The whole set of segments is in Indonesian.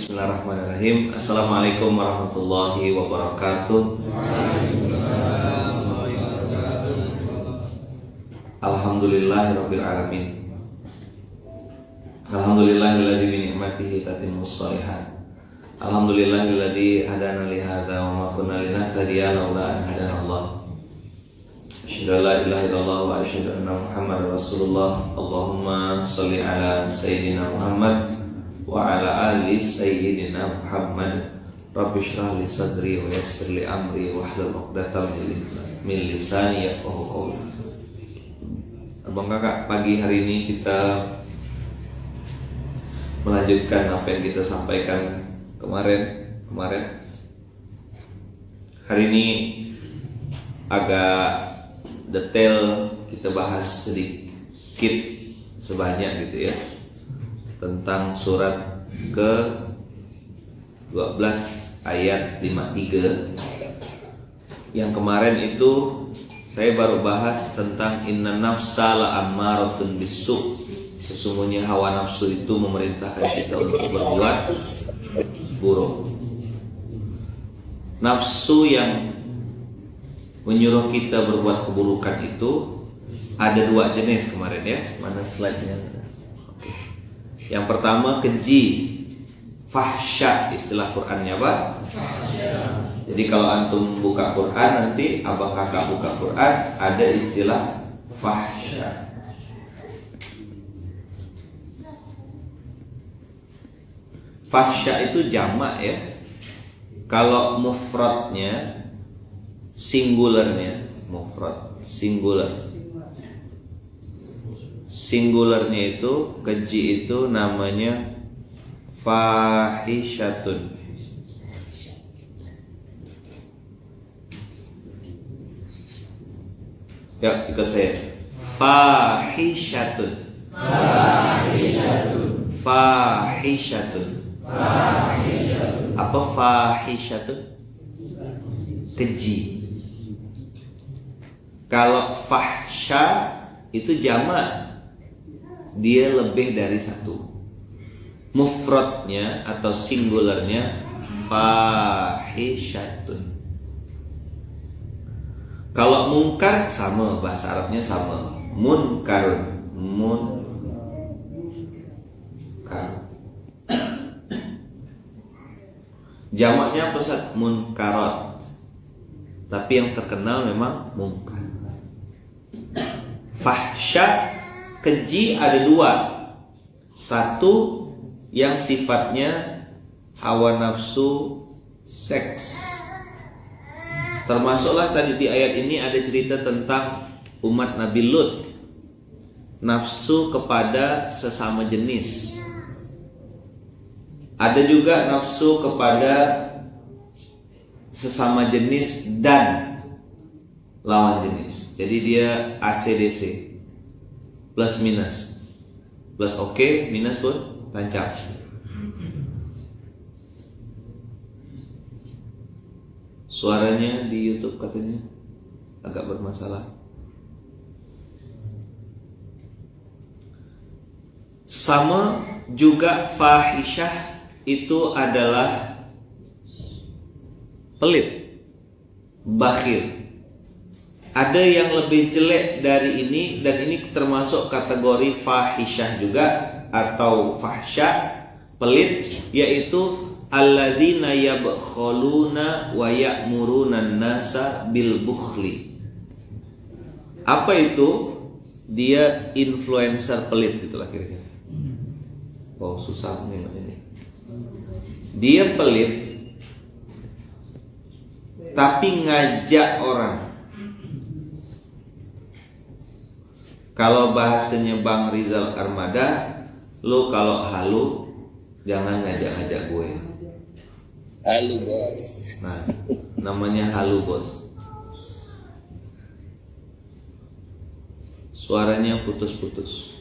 Bismillahirrahmanirrahim. Assalamualaikum warahmatullahi wabarakatuh. Alhamdulillahirabbil alamin. Alhamdulillahilladzi bi ni'matihi tatimmus shalihat. Alhamdulillahilladzi hadana li hadza wa ma kunna linahtadiya laula an hadanallah. Asyhadu an la ilaha illallah wa asyhadu anna Muhammadar Rasulullah. Allahumma shalli ala sayyidina Muhammad wa ala ali sayyidina Muhammad. Rabbi shrah li sadri wa yassir li amri wahlul 'uqdatam min lisani yafqahu qawli. Abang kakak, pagi hari ini kita melanjutkan apa yang kita sampaikan kemarin. Hari ini agak detail kita bahas sedikit sebanyak gitu ya, tentang surat ke 12 ayat 53. Yang kemarin itu saya baru bahas tentang inna nafsa la'ammaratun bisu'. Sesungguhnya hawa nafsu itu memerintahkan kita untuk berbuat buruk. Nafsu yang menyuruh kita berbuat keburukan itu ada dua jenis kemarin ya. Mana slide-nya? Oke. Yang pertama keji, fahsya, istilah Qur'annya apa? Jadi kalau antum buka Quran, nanti abang kakak buka Quran, ada istilah fahsya. Fahsya itu jamak ya. Kalau mufradnya, singularnya, mufrad, singularnya itu keji itu namanya fahisyatun. Ya, ikut saya. Fahisyatun. Apa fahisyatun? Keji. Kalau fahsya itu jamak, dia lebih dari satu. Mufradnya atau singularnya fahisyatun. Kalau munkar sama, bahasa Arabnya sama, munkarun, munkar. Jamaknya apa Ustaz? Munkarat. Tapi yang terkenal memang munkar. Fahsya, keji ada dua. Satu yang sifatnya hawa nafsu seks. Termasuklah tadi di ayat ini ada cerita tentang umat Nabi Lut, nafsu kepada sesama jenis. Ada juga nafsu kepada sesama jenis dan lawan jenis. Jadi dia ACDC, plus minus, plus oke, minus pun tancap. Suaranya di YouTube katanya agak bermasalah. Sama juga fahisyah itu adalah pelit, bakhil. Ada yang lebih jelek dari ini, dan ini termasuk kategori fahisyah juga atau fahsya, pelit, yaitu alladzina yabkhuluna wa ya'muruna an-nasa bil bukhli. Apa itu? Dia influencer pelit gitulah kira-kira. Oh, susah nih ini. Dia pelit tapi ngajak orang. Kalau bahasanya Bang Rizal Armada, lo kalau halu jangan ngajak-ngajak gue. Halu bos. Nah, namanya halu bos. Suaranya putus-putus.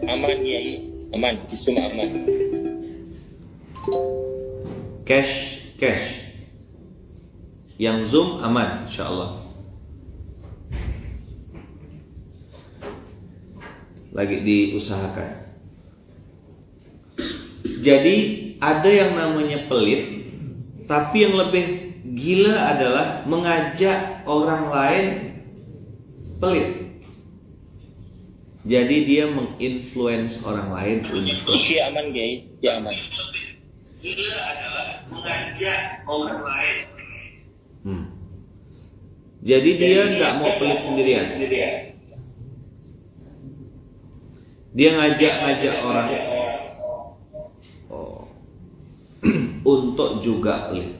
Aman ya, aman, kisum aman. Cash. Yang Zoom aman, insyaallah. Lagi diusahakan. Jadi ada yang namanya pelit, tapi yang lebih gila adalah mengajak orang lain pelit. Jadi dia menginfluence orang lain untuk Iki aman gay, iki aman. gila adalah mengajak orang lain. Jadi dia nggak mau pelit sendirian. Dia ngajak orang untuk juga pelit.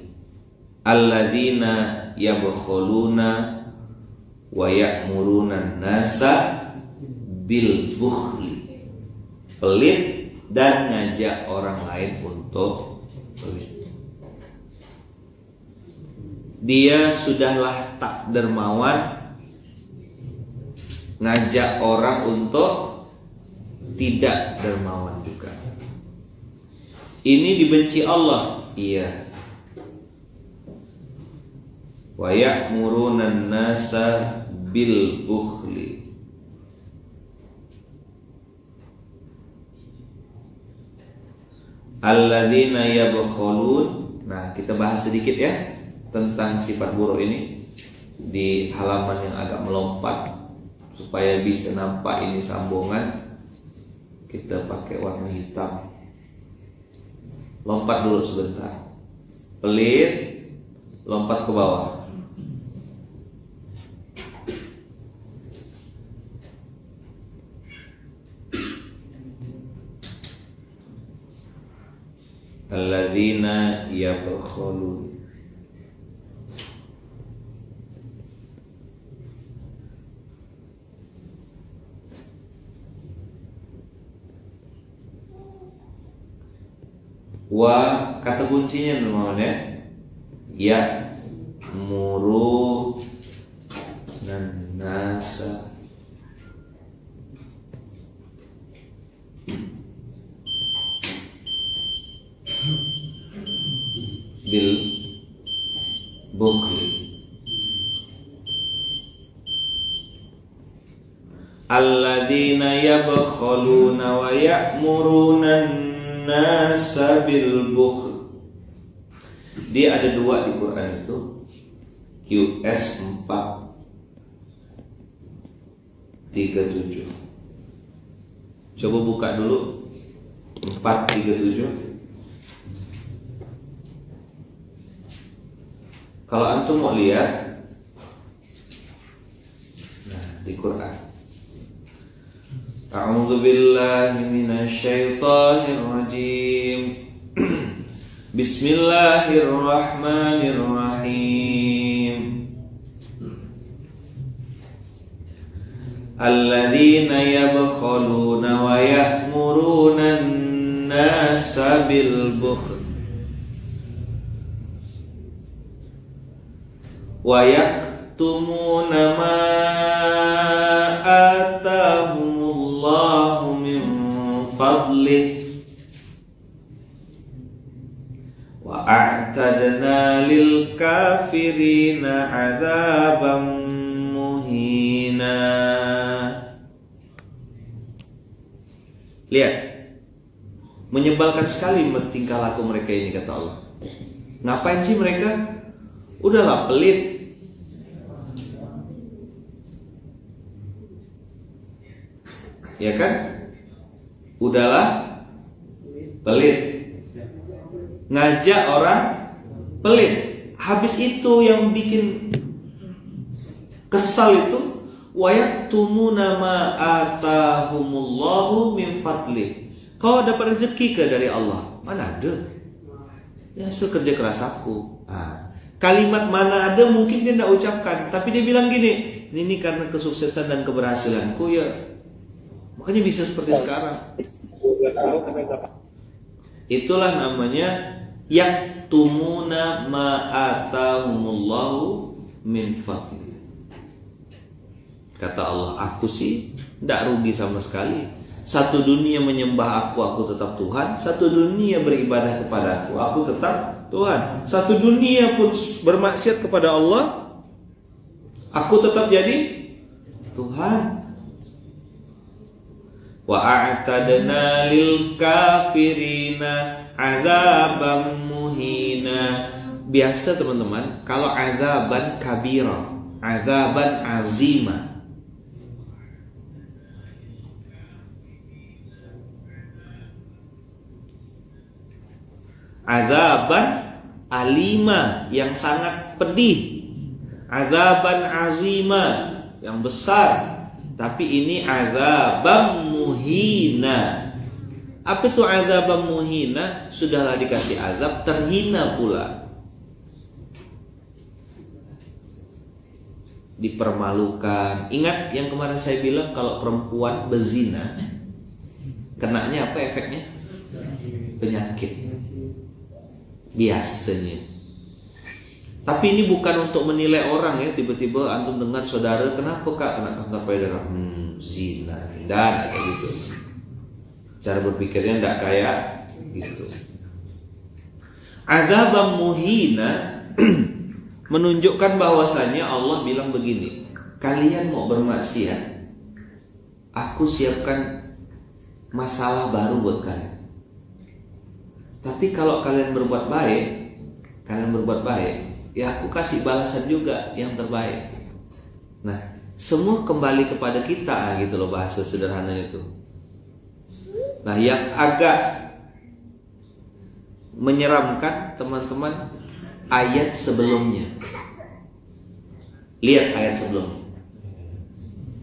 Alladzina yabkhuluna wa ya'muruna nasa bil bukhli. Pelit dan ngajak orang lain untuk pelit. Dia sudahlah tak dermawan, ngajak orang untuk tidak dermawan juga. Ini dibenci Allah. Iya. Wa ya'muruna nasa bil bukhli. Alladzina yabkhulun. Nah, kita bahas sedikit ya tentang sifat buruk ini di halaman yang agak melompat supaya bisa nampak ini sambungan. Kita pakai warna hitam. Lompat dulu sebentar. Pelit, lompat ke bawah. Alladzina yabkhulun. Wa kata kuncinya teman-teman ya. Ya muru dan nasa bil bukhli. Alladzina yabkhuluna wa ya'muruna nasa bil bukhl. Dia ada dua di Quran itu, QS 437. Coba buka dulu 437. Kalau antum mau lihat, nah di Quran. A'udzu billahi minasy syaithanir rajim. Bismillahirrahmanirrahim. Alladzina yabkhuluna wa ya'muruna an-nasa bil bukhl wa yaktumuna ma atahumullahu min fadlih wa a'tadna lil kafirina azaban muhina. Lihat, menyebalkan sekali tingkah laku mereka ini, kata Allah. Ngapain sih mereka? Udahlah pelit. Ya kan? Udahlah pelit. Ngajak orang pelit. Habis itu yang bikin kesal itu wa yaktumuna ma atahumullahu min fadlih. Kau dapat rezeki ke dari Allah? Mana ada? Ya hasil kerja keras aku. Kalimat mana ada mungkin dia tidak ucapkan, tapi dia bilang gini, ini karena kesuksesan dan keberhasilanku ya. Makanya bisa seperti sekarang. Itulah namanya yaktumuna ma atahumullahu min fadlih. Kata Allah, aku sih tidak rugi sama sekali. Satu dunia menyembah aku tetap Tuhan. Satu dunia beribadah kepada aku tetap Tuhan. Satu dunia pun bermaksiat kepada Allah, aku tetap jadi Tuhan. Wa a'tadna lil kafirina adzaban muhina. Biasa teman-teman, kalau adzaban kabira, adzaban azima, azaban alima yang sangat pedih, azaban azima yang besar. Tapi ini azaban muhina. Apa itu azaban muhina? Sudahlah dikasih azab, terhina pula, dipermalukan. Ingat yang kemarin saya bilang, kalau perempuan berzina, kenanya apa efeknya? Penyakit biasanya. Tapi ini bukan untuk menilai orang ya. Tiba-tiba antum dengar saudara, kenapa kak kena kanker payudara? Zina. Dan kayak gitu. Cara berpikirnya tidak kayak gitu. Adzabam muhina menunjukkan bahwasanya Allah bilang begini, kalian mau bermaksiat, aku siapkan masalah baru buat kalian. Tapi kalau kalian berbuat baik, ya aku kasih balasan juga yang terbaik. Nah, semua kembali kepada kita gitu loh, bahasa sederhana itu. Nah, yang agak menyeramkan teman-teman, ayat sebelumnya. Lihat ayat sebelumnya.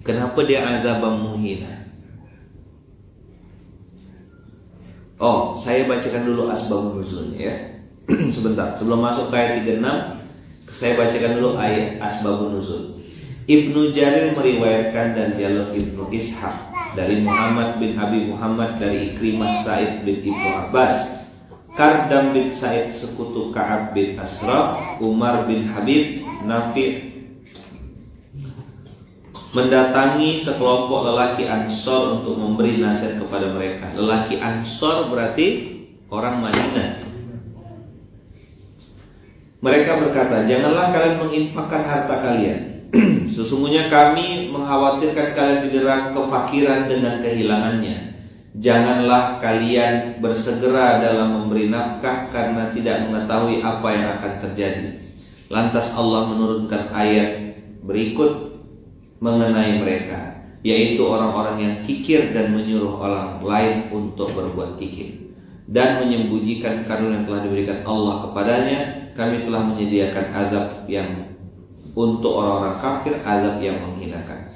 Kenapa dia azabam muhina? Oh, saya bacakan dulu asbabun nuzulnya ya. Sebentar, sebelum masuk ke ayat 36, saya bacakan dulu ayat asbabun nuzul. Ibnu Jarir meriwayatkan dan jalur Ibnu Ishaq dari Muhammad bin Abi Muhammad dari Ikrimah Sa'id bin Ibnu Abbas, Kardam bin Sa'id sekutu Ka'ab bin Asraf, Umar bin Habib, Nafi' mendatangi sekelompok lelaki Ansor untuk memberi nasihat kepada mereka. Lelaki Ansor berarti orang Madinah. Mereka berkata, janganlah kalian menginfakkan harta kalian. Sesungguhnya kami mengkhawatirkan kalian didera kefakiran dengan kehilangannya. Janganlah kalian bersegera dalam memberi nafkah karena tidak mengetahui apa yang akan terjadi. Lantas Allah menurunkan ayat berikut mengenai mereka, yaitu orang-orang yang kikir dan menyuruh orang lain untuk berbuat kikir dan menyembunyikan karunia yang telah diberikan Allah kepadanya. Kami telah menyediakan azab yang untuk orang-orang kafir, azab yang menghinakan.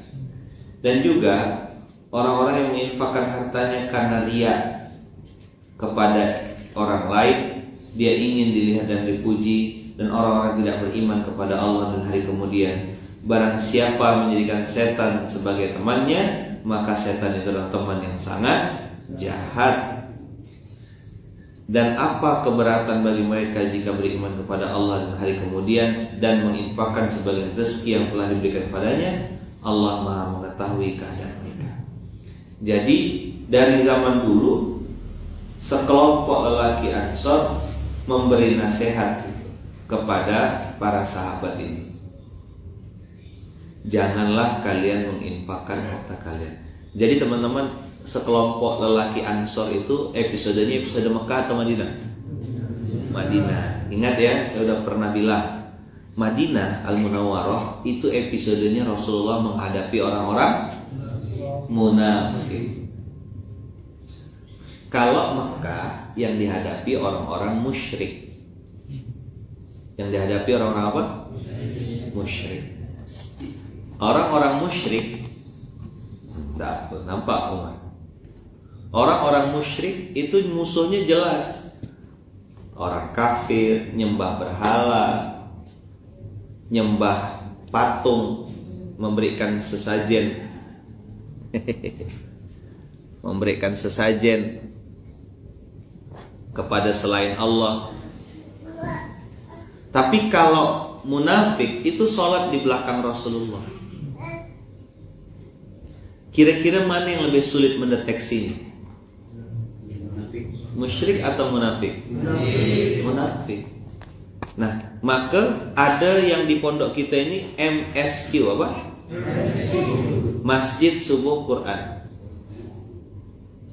Dan juga orang-orang yang menginfakkan hartanya karena riya kepada orang lain, dia ingin dilihat dan dipuji, dan orang-orang tidak beriman kepada Allah dan hari kemudian. Barang siapa menjadikan setan sebagai temannya, maka setan itu adalah teman yang sangat jahat. Dan apa keberatan bagi mereka jika beriman kepada Allah dan hari kemudian dan menginfakkan sebagian rezeki yang telah diberikan padanya. Allah Maha mengetahui keadaan mereka. Jadi dari zaman dulu sekelompok lelaki Ansor memberi nasihat kepada para sahabat ini. Janganlah kalian menginfakkan harta kalian. Jadi teman-teman, sekelompok lelaki Ansor itu episodenya episode Mekah atau Madinah? Madinah. Ingat ya, saya sudah pernah bilang, Madinah Al-Munawwarah itu episodenya Rasulullah menghadapi orang-orang munafik. Kalau Mekah yang dihadapi orang-orang musyrik. Yang dihadapi orang-orang apa? Musyrik. Orang-orang musyrik, nampak Umar? Orang-orang musyrik itu musuhnya jelas. Orang kafir, nyembah berhala, nyembah patung, memberikan sesajen, memberikan sesajen kepada selain Allah. Tapi kalau munafik itu sholat di belakang Rasulullah. Kira-kira mana yang lebih sulit mendeteksinya? Musyrik atau munafik? Munafik. Nah, maka ada yang di pondok kita ini MSQ apa? Masjid Subuh Quran.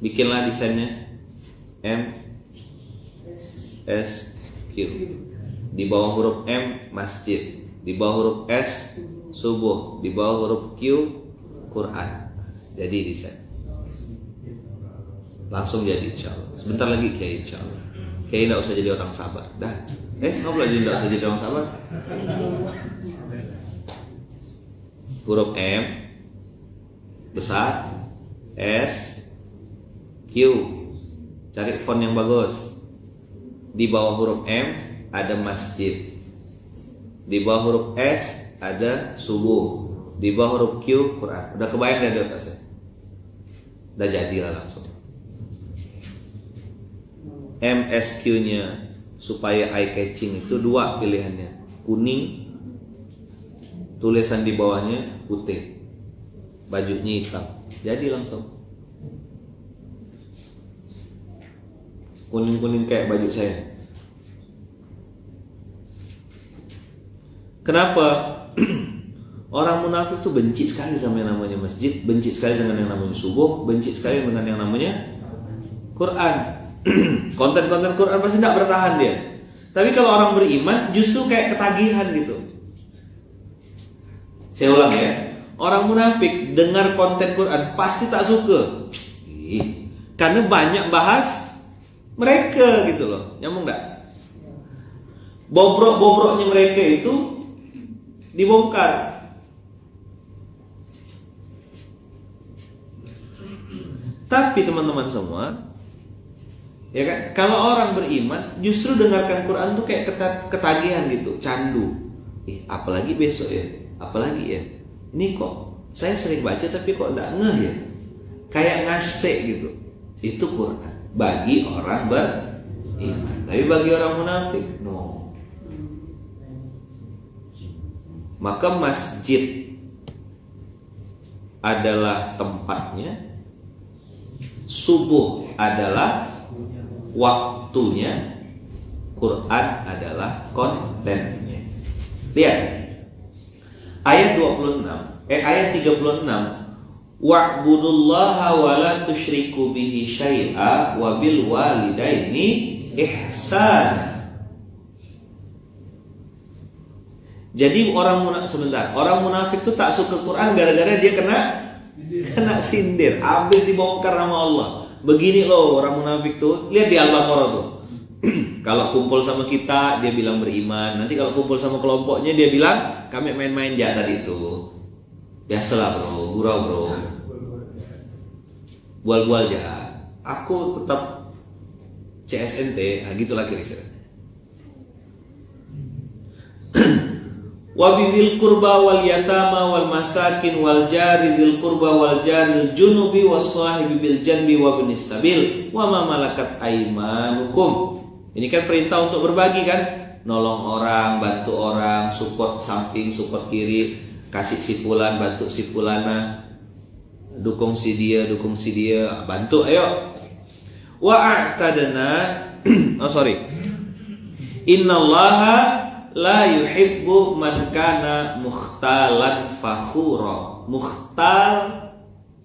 Bikinlah desainnya M S Q. Di bawah huruf M masjid, di bawah huruf S subuh, di bawah huruf Q Quran. Jadi desain. Langsung jadi insyaallah. Sebentar lagi Kiai insyaallah. Kiai enggak usah jadi orang sabar. Dah. Ngobrol aja enggak usah jadi orang sabar. Huruf M besar, S Q. Cari font yang bagus. Di bawah huruf M ada masjid. Di bawah huruf S ada subuh. Di bawah huruf Q Quran. Udah kebayang dari otak saya? Udah jadilah langsung. MSQ-nya supaya eye catching itu dua pilihannya. Kuning, tulisan di bawahnya putih, bajunya hitam. Jadi langsung kuning-kuning kayak baju saya. Kenapa? Orang munafik tuh benci sekali sama yang namanya masjid, benci sekali dengan yang namanya subuh, benci sekali dengan yang namanya Quran. Konten-konten Quran pasti tidak bertahan dia. Tapi kalau orang beriman justru kayak ketagihan gitu. Saya ulang ya. Orang munafik dengar konten Quran pasti tak suka. Karena banyak bahas mereka gitu loh. Nyambung enggak? Bobrok-bobroknya mereka itu dibongkar. Tapi teman-teman semua, ya kan? Kalau orang beriman justru dengarkan Quran tuh kayak ketagihan gitu, candu. Apalagi besok ya, apalagi ya. Ini kok saya sering baca tapi kok enggak ngeh ya. Kayak ngasek gitu. Itu Quran bagi orang beriman. Tapi bagi orang munafik, no. Maka masjid adalah tempatnya, subuh adalah waktunya, Quran adalah kontennya. Lihat ayat 36, wa'budullaha wa la tusyriku bihi syai'a wa bil walidaini ihsana. Jadi orang munafik itu tak suka Quran gara-gara dia kena sindir, habis dibongkar sama Allah. Begini loh orang munafik tuh, lihat di Al-Baqarah tuh. Kalau kumpul sama kita dia bilang beriman, nanti kalau kumpul sama kelompoknya dia bilang kami main-main ya tadi itu. Biasalah bro, gurau bro. Bual-bual aja. Aku tetap CSNT, nah gitulah kira-kira. Wa bidzil qurba wal yatama wal masakin wal jari dzil qurba wal jaril junubi was sahibi bil janbi wa ibnis sabil wa ma malakat aymanukum. Ini kan perintah untuk berbagi kan? Nolong orang, bantu orang, support samping, support kiri, kasih si fulan, bantu si fulana, dukung si dia, bantu ayo. Wa a'tadna Innallaha la yuhibbu man kana mukhtalan fakhura. Mukhtal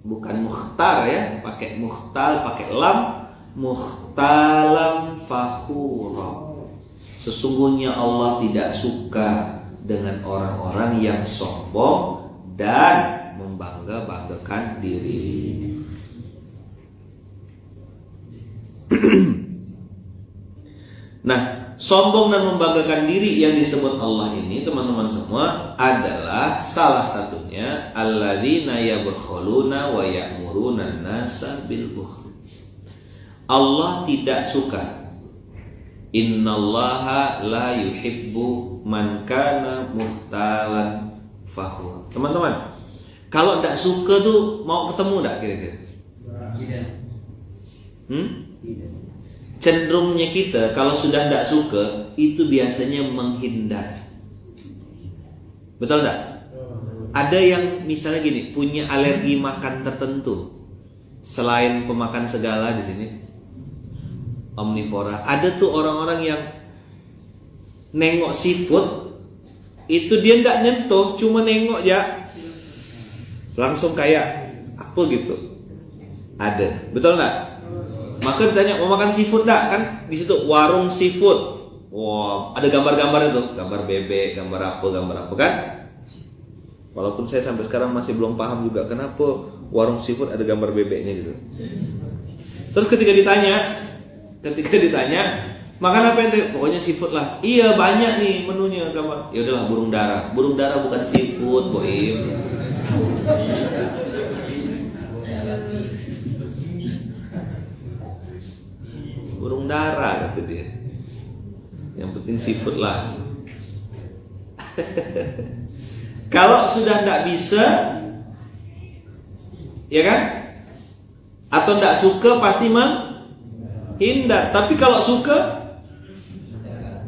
bukan mukhtar ya, pakai mukhtal, pakai lam. Mukhtalan fakhura. Sesungguhnya Allah tidak suka dengan orang-orang yang sombong dan membangga-banggakan diri. Nah, sombong dan membanggakan diri yang disebut Allah ini teman-teman semua adalah salah satunya alladzina yabkhuluna wa ya'muruna an-nasa bil bukhl. Allah tidak suka. Innallaha la yuhibbu man kana mukhtalan fakhur. Teman-teman, kalau tidak suka tuh mau ketemu enggak kira-kira? Tidak. Cenderungnya kita kalau sudah tidak suka itu biasanya menghindar. Betul tidak? Ada yang misalnya gini, punya alergi makan tertentu. Selain pemakan segala di sini, omnivora. Ada tuh orang-orang yang nengok seafood itu dia tidak nyentuh, cuma nengok ya, langsung kayak apa gitu. Ada, betul nggak? Maka ditanya, mau makan seafood enggak? Kan di situ warung seafood. Wah, ada gambar-gambar itu, gambar bebek, gambar apa kan? Walaupun saya sampai sekarang masih belum paham juga kenapa warung seafood ada gambar bebeknya gitu. Terus ketika ditanya, makan apa ente? Pokoknya seafood lah. Iya, banyak nih menunya gambar. Ya udahlah, burung dara. Burung dara bukan seafood, Boim. Burung dara kata dia. Yang penting seafood lah. Kalau sudah tidak bisa, ya kan? Atau tidak suka pasti menghindar. Tapi kalau suka,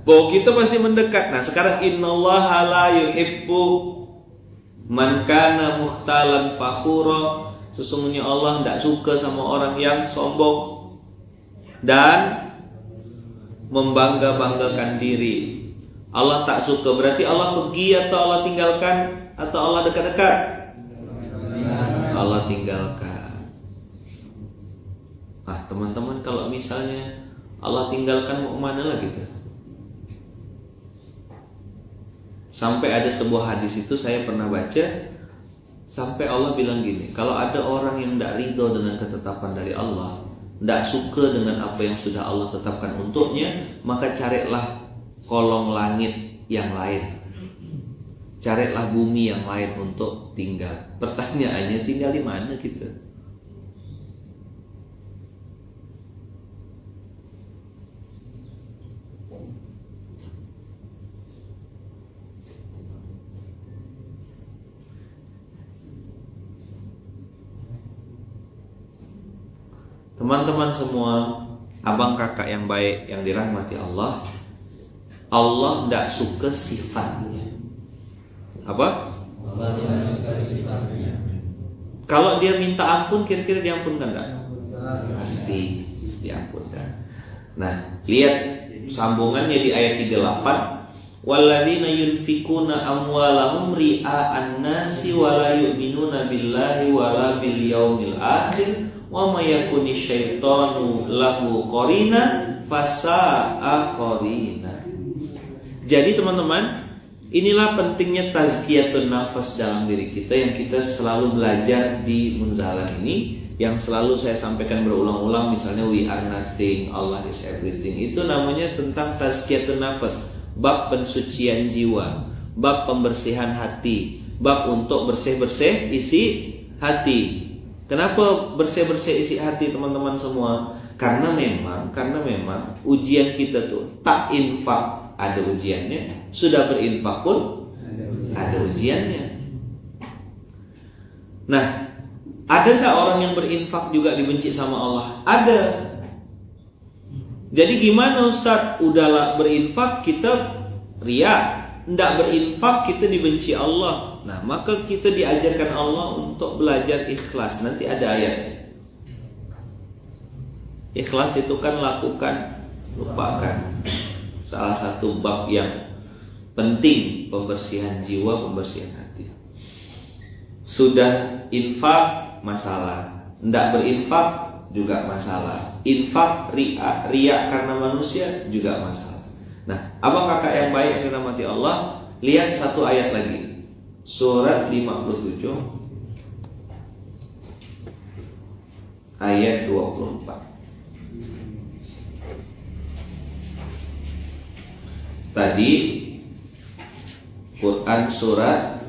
bahwa kita pasti mendekat. Nah sekarang innallaha la yuhibbu man kana mukhtalan fakhura. Sesungguhnya Allah tidak suka sama orang yang sombong dan membangga-banggakan diri. Allah tak suka, berarti Allah pergi atau Allah tinggalkan atau Allah dekat-dekat? Allah tinggalkan. Ah teman-teman, kalau misalnya Allah tinggalkan mau kemana lagi tuh? Sampai ada sebuah hadis itu saya pernah baca, sampai Allah bilang gini, kalau ada orang yang tidak ridho dengan ketetapan dari Allah, tidak suka dengan apa yang sudah Allah tetapkan untuknya, maka carilah kolong langit yang lain, carilah bumi yang lain untuk tinggal. Pertanyaannya, tinggal di mana kita? Teman-teman semua, abang kakak yang baik yang dirahmati Allah, Allah tidak suka sifatnya. Apa? Allah tidak suka sifatnya. Kalau dia minta ampun, kira-kira diampunkan enggak? Pasti diampunkan. Nah, lihat sambungannya di ayat 38. Walladzina yunfikuna amwalahum ria'an nasi wa la yu'minuna billahi wa la bil yaumil akhir wa may yakuni syaitanu lahu qarina fasa'a qarina. Jadi teman-teman, inilah pentingnya tazkiyatun nafas dalam diri kita yang kita selalu belajar di Munzalan ini, yang selalu saya sampaikan berulang-ulang. Misalnya we are nothing, Allah is everything. Itu namanya tentang tazkiyatun nafas, bab pensucian jiwa, bab pembersihan hati, bab untuk bersih-bersih isi hati. Kenapa bersih-bersih isi hati teman-teman semua? Karena memang ujian kita tuh tak infak ada ujiannya, sudah berinfak pun ada ujiannya. Nah, ada enggak orang yang berinfak juga dibenci sama Allah? Ada. Jadi gimana Ustaz? Udahlah berinfak kita riya, enggak berinfak kita dibenci Allah. Nah, maka kita diajarkan Allah untuk belajar ikhlas. Nanti ada ayatnya. Ikhlas itu kan lakukan, lupakan. Salah satu bab yang penting, pembersihan jiwa, pembersihan hati. Sudah infak masalah, enggak berinfak juga masalah. Infak riya karena manusia juga masalah. Nah, abang kakak yang baik yang dirahmati Allah, lihat satu ayat lagi. Surat 57 ayat 24. Tadi Quran surat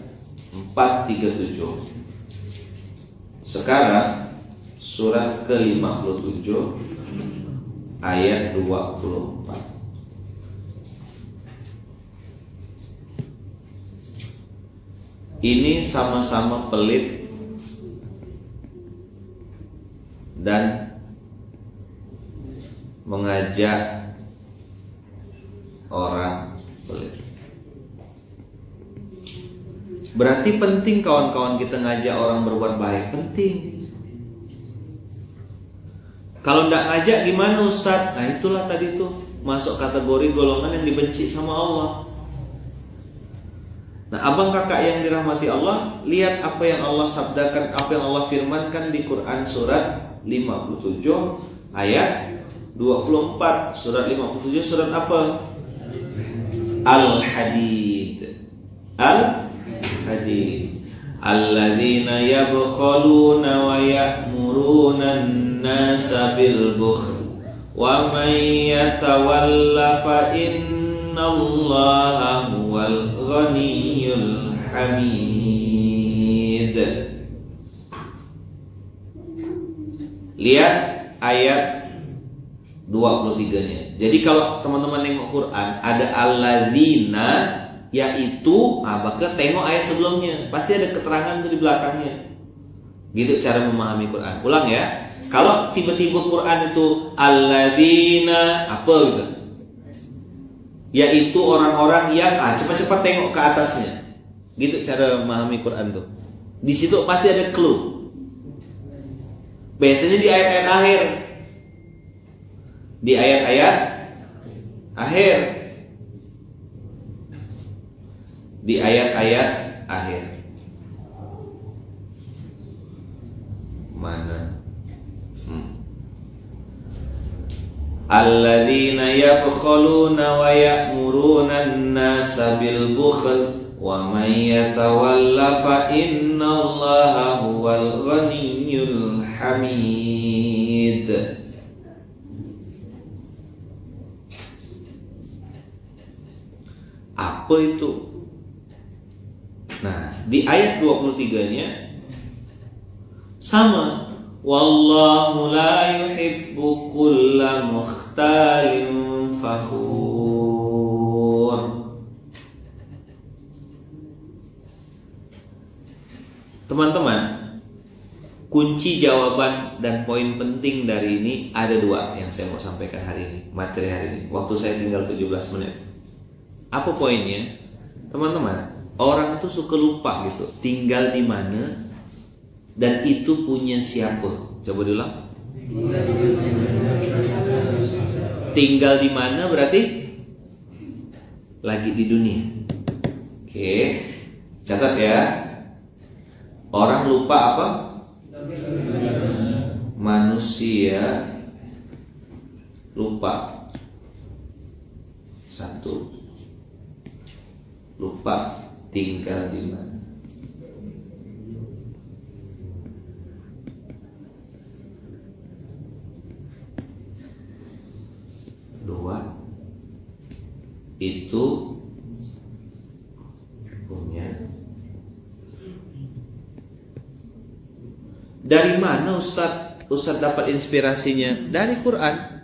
437. Sekarang surat ke-57 ayat 24. Ini sama-sama pelit dan mengajak orang pelit. Berarti penting kawan-kawan kita ngajak orang berbuat baik, penting. Kalau tidak ngajak gimana Ustadz? Nah itulah tadi tuh masuk kategori golongan yang dibenci sama Allah. Nah abang kakak yang dirahmati Allah, lihat apa yang Allah sabdakan, apa yang Allah firmankan di Quran surat 57 ayat 24. Surat 57 surat apa? Al-Hadid. Al-Hadid. Alladzina yabkhaluna wa ya'muruna an-nasa bil bukhl wa man yatawalla fa innallaha huwal ghaniyyul hamid. Lihat ayat 23-nya. Jadi kalau teman-teman nengok Quran ada alladzina, yaitu, maka tengok ayat sebelumnya, pasti ada keterangan itu di belakangnya. Gitu cara memahami Quran. Ulang ya. Kalau tiba-tiba Quran itu alladzina apa gitu, yaitu orang-orang yang cepat-cepat tengok ke atasnya. Gitu cara memahami Quran tuh. Di situ pasti ada clue. Biasanya di ayat-ayat akhir. Di ayat-ayat akhir. Di ayat-ayat akhir. Mana? Alladzina yabkhaluna wa ya'muruna an-nasa bil bukhl wa man yatawalla fa innallaha huwal ghaniyyul hamid. Apa itu? Nah, di ayat 23-nya sama. Wallahu la yuhibbu kulla mukhtalin fakhur. Teman-teman, kunci jawaban dan poin penting dari ini ada dua yang saya mau sampaikan hari ini, materi hari ini. Waktu saya tinggal 17 menit. Apa poinnya? Teman-teman, orang itu suka lupa gitu, tinggal di mana dan itu punya siapa. Coba diulang. Tinggal di mana berarti lagi di dunia. Oke, catat ya. Orang lupa apa? Manusia lupa. Satu, lupa tinggal di mana. Dua, itu punya. Dari mana Ustadz dapat inspirasinya? Dari Quran.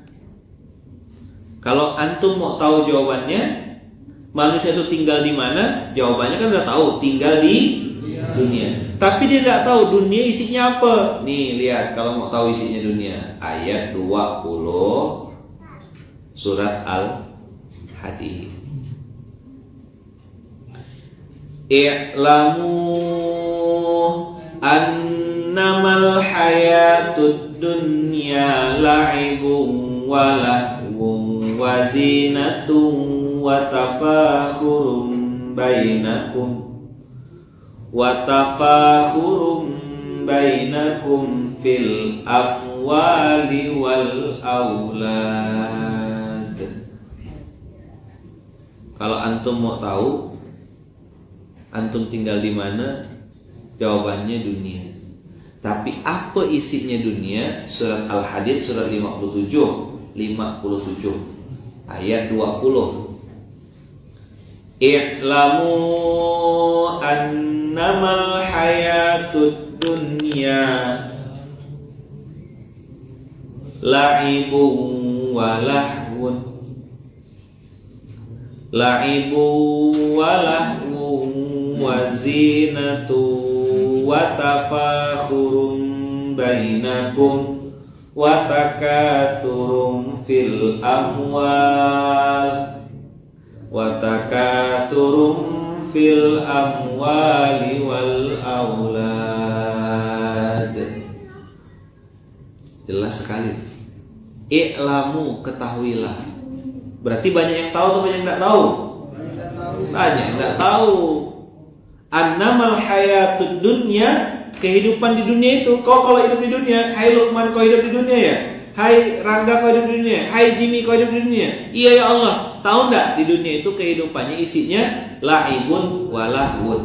Kalau antum mau tahu jawabannya, manusia itu tinggal di mana? Jawabannya kan udah tahu, tinggal di dunia. Tapi dia tidak tahu dunia isinya apa. Nih lihat, kalau mau tahu isinya dunia, ayat 20 surat Al-Hadid. I'lamu annamal hayatud dunya la'ibun wa lahwun wa zinatun wa tafakhurun bainakum fil amwali wal aulad. Kalau antum mau tahu antum tinggal di mana, jawabannya dunia. Tapi apa isinya dunia? Surat Al-Hadid surat 57 ayat 20. I'lamu annamal hayatud dunya la'ibun wa lahwun wa zinatu wa tafakhurun bainakum wa takathurun fil amwal wal aulad. Jelas sekali. I'lamu, ketahuilah. Berarti banyak yang tahu atau banyak yang tidak tahu? Banyak yang tidak tahu. Annamal hayatud dunya, kehidupan di dunia itu. Kau kalau hidup di dunia, hai Luqman, kau hidup di dunia ya? Hai Rangga, kau hidup di dunia. Hai Jimmy, kau hidup di dunia. Iya ya Allah. Tahu enggak, di dunia itu kehidupannya isinya laibun walahun.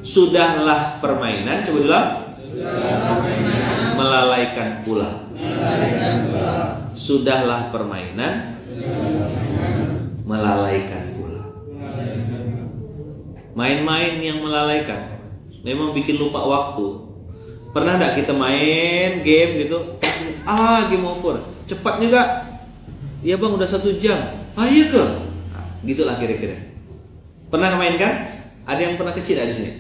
Sudahlah permainan, coba bilang. Melalaikan pula. Sudahlah permainan, melalaikan pula. Main-main yang melalaikan, memang bikin lupa waktu. Pernah enggak kita main game gitu, game over, cepatnya enggak? Iya bang, udah 1 jam. Iya ke? Nah, gitulah kira-kira. Pernah main kan? Ada yang pernah kecil ada di sini?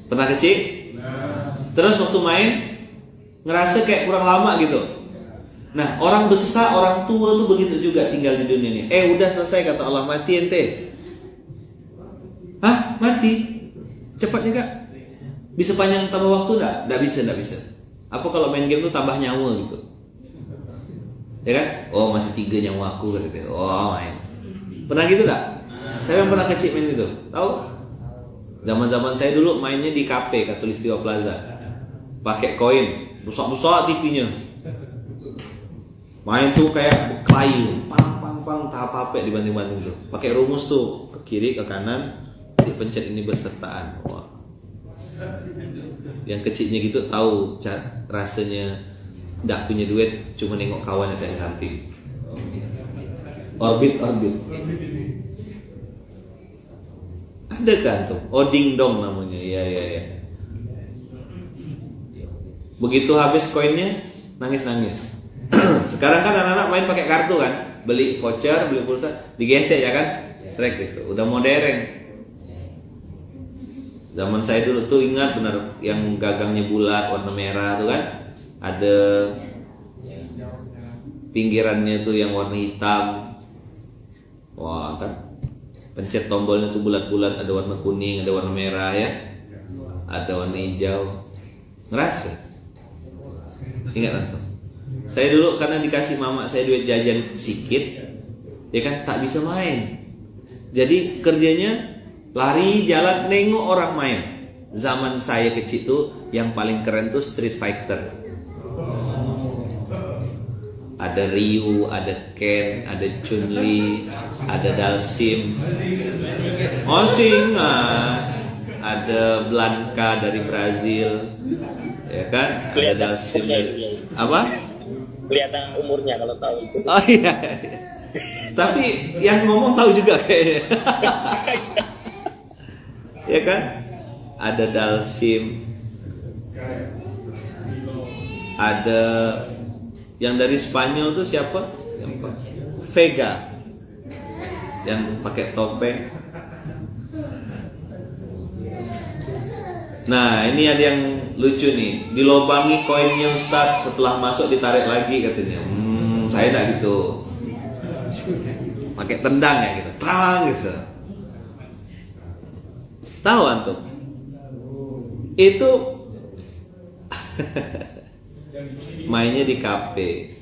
Pernah kecil? Terus waktu main ngerasa kayak kurang lama gitu. Nah, orang besar, orang tua tuh begitu juga tinggal di dunia ini. Udah selesai kata Allah, mati ente. Hah? Mati? Cepatnya enggak? Bisa panjang tambah waktu enggak? Enggak bisa. Apa kalau main game tuh tambah nyawa gitu? Ya kan? Oh, masih 3 nyawa aku gitu. Oh, main. Pernah gitu enggak? Saya yang pernah kecil main itu. Tahu? Zaman-zaman saya dulu mainnya di kafe Katulistiwa Plaza. Pakai koin, rusak-rusak TV-nya. Main tuh kayak kayu, pang tahap apa dibanting-banting tuh. Pakai rumus tuh, ke kiri, ke kanan, dipencet ini bersertaan. Wah. Yang kecilnya gitu tahu rasanya nggak punya duit, cuma nengok kawan yang dari samping. Orbit. Ada kan tuh, Ding Dong namanya. Iya. Begitu habis koinnya, nangis. Sekarang kan anak-anak main pakai kartu kan, beli voucher, beli pulsa, digesek ya kan, strike gitu. Udah modern. Zaman saya dulu tuh ingat benar yang gagangnya bulat warna merah tuh kan, ada pinggirannya tuh yang warna hitam. Wah kan, pencet tombolnya tuh bulat-bulat, ada warna kuning, ada warna merah ya, ada warna hijau. Ngerasa? Ingat tuh. Saya dulu karena dikasih mama saya duit jajan sedikit, ya kan tak bisa main. Jadi kerjanya lari jalan nengok orang main. Zaman saya kecil tuh yang paling keren tuh Street Fighter. Ada Ryu, ada Ken, ada Chun-Li, ada Dalsim. Ingat. Ada Blanca dari Brazil. Ya kan? Ada Dalsim dari apa? Kelihatan umurnya kalau tahu itu. Oh iya. Tapi yang ngomong tahu juga kayaknya. Ya kan? Ada Dalsim. Ada yang dari Spanyol tuh siapa? Yang Vega. Yang pakai topeng. Nah, ini ada yang lucu nih. Dilobangi koinnya Ustadz, setelah masuk ditarik lagi katanya. Saya enggak gitu. Pakai tendang ya gitu. Terang gitu. Tahu antum? Itu mainnya di kafe.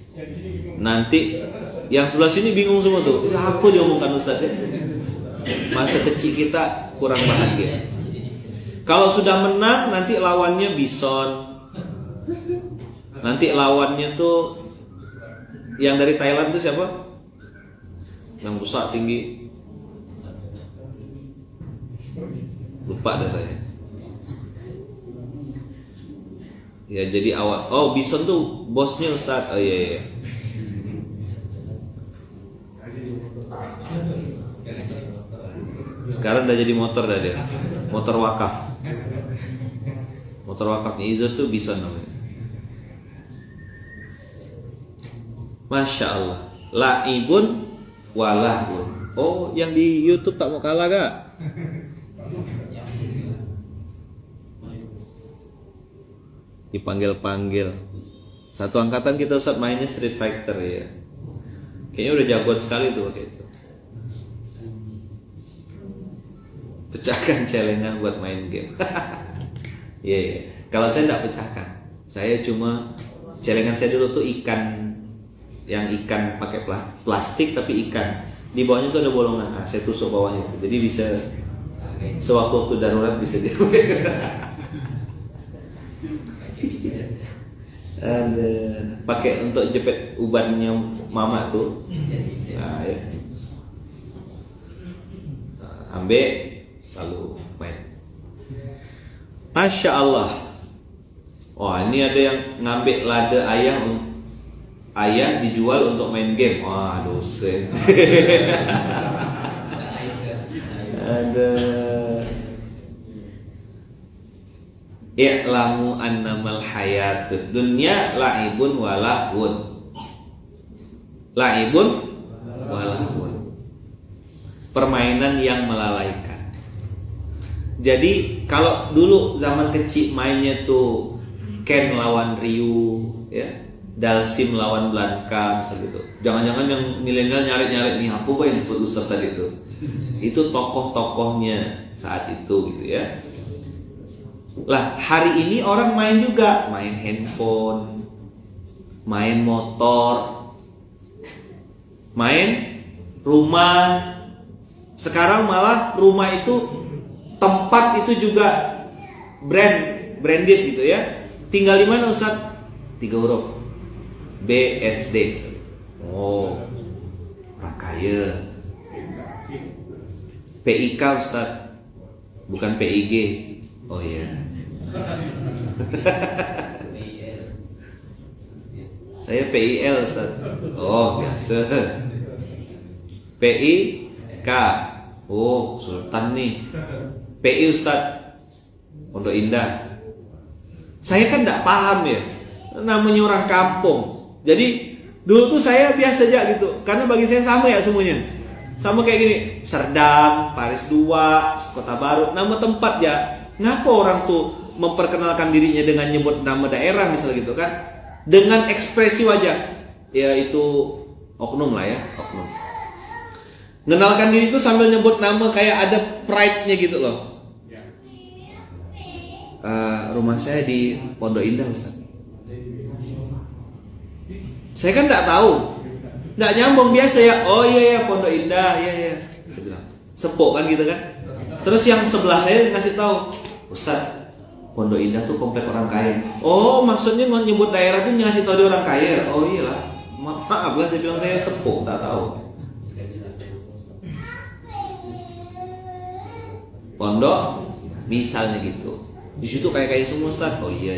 Nanti yang sebelah sini bingung semua tuh. Apa diomongkan Ustadz ya? Masa kecil kita kurang bahagia. Kalau sudah menang nanti lawannya bison. Nanti lawannya tuh yang dari Thailand tuh siapa? Yang besar tinggi. Lupa dah saya. Ya jadi awal. Oh bison tuh bosnya Ustadz. Oh iya. Sekarang udah jadi motor dah dia. Motor wakaf. Motor wakafnya Izur tuh bison namanya. Masya Allah. Laibun walahun. Oh yang di YouTube tak mau kalah gak? Dipanggil-panggil. Satu angkatan kita Ustaz mainnya Street Fighter ya. Kayaknya udah jagoan sekali tuh kayak itu. Pecahkan celengan buat main game. Iya. Kalau saya enggak pecahkan. Saya cuma celengan saya dulu tuh ikan, yang ikan pakai plastik tapi ikan. Di bawahnya tuh ada bolongan. Nah, saya tusuk bawahnya itu. Jadi bisa sewaktu-waktu darurat bisa dia. Ada pakai untuk jepit ubannya mama tuh. Nah, ya. Ambil lalu main. Masya Allah. Oh, ini ada yang ngambil lada ayah dijual untuk main game. Wah, dosen. Ada. I'lamu annamal hayatud dunya la'ibun wa lahwun. La'ibun wa lahwun. Permainan yang melalaikan. Jadi kalau dulu zaman kecil mainnya tuh Ken lawan Ryu, ya, Dalsim lawan Blanka, misal gitu. Jangan-jangan yang milenial nyari-nyari nih apa yang disebut Ustaz tadi itu. Itu tokoh-tokohnya saat itu gitu ya. Lah hari ini orang main juga, main handphone, main motor, main rumah. Sekarang malah rumah itu tempat itu juga branded gitu ya. Tinggal di mana Ustaz? 3 huruf. BSD. Oh, Rakaya. PIK Ustaz, bukan PIG. Oh iya. Saya PIL Ustaz. Oh biasa. PIK. Oh Sultan nih. PI Ustaz, Pondok Indah. Saya kan tidak paham ya, namanya orang kampung. Jadi dulu tuh saya biasa aja gitu, karena bagi saya sama ya semuanya. Sama kayak gini, Serdang, Paris 2, Kota Baru, nama tempat ya. Ngapa orang tuh memperkenalkan dirinya dengan nyebut nama daerah misalnya gitu kan? Dengan ekspresi wajah, ya itu oknum lah ya, oknum. Mengenalkan diri itu sambil nyebut nama kayak ada pride-nya gitu loh. Rumah saya di Pondok Indah Ustaz. Saya kan tidak tahu, tidak nyambung biasa ya. Oh iya ya Pondok Indah, iya ya. Saya bilang sepok kan gitu kan. Terus yang sebelah saya ngasih tahu, Ustaz, Pondok Indah tuh komplek orang kaya. Oh maksudnya nyebut daerah tuh ngasih tahu dia orang kaya. Oh iyalah, maaf lah saya bilang saya sepok, tak tahu. Pondok, misalnya gitu. Di situ kayak semua Ustaz. Oh iya.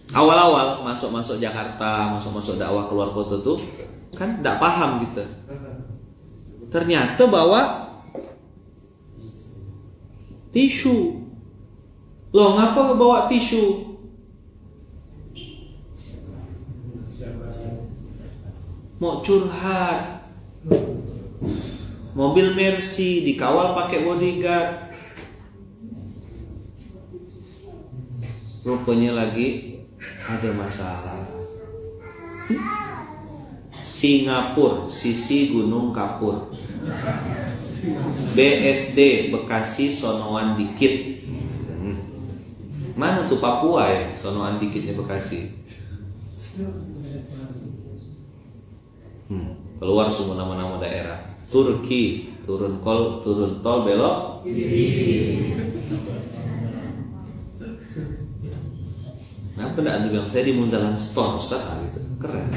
Awal-awal masuk Jakarta, masuk dakwah keluar kota tuh kan tidak paham gitu. Ternyata bawa tisu. Loh, ngapa bawa tisu? Mau curhat. Mobil Mercy dikawal pakai bodyguard. Rupanya lagi ada masalah. Singapura, sisi Gunung Kapur. BSD, Bekasi, sonoan dikit. Mana tuh Papua ya, sonoan dikitnya Bekasi. Keluar semua nama-nama daerah. Turki, turun tol belok. Kenapa enggak anda bilang saya di Munzalan Store Ustaz gitu. Keren.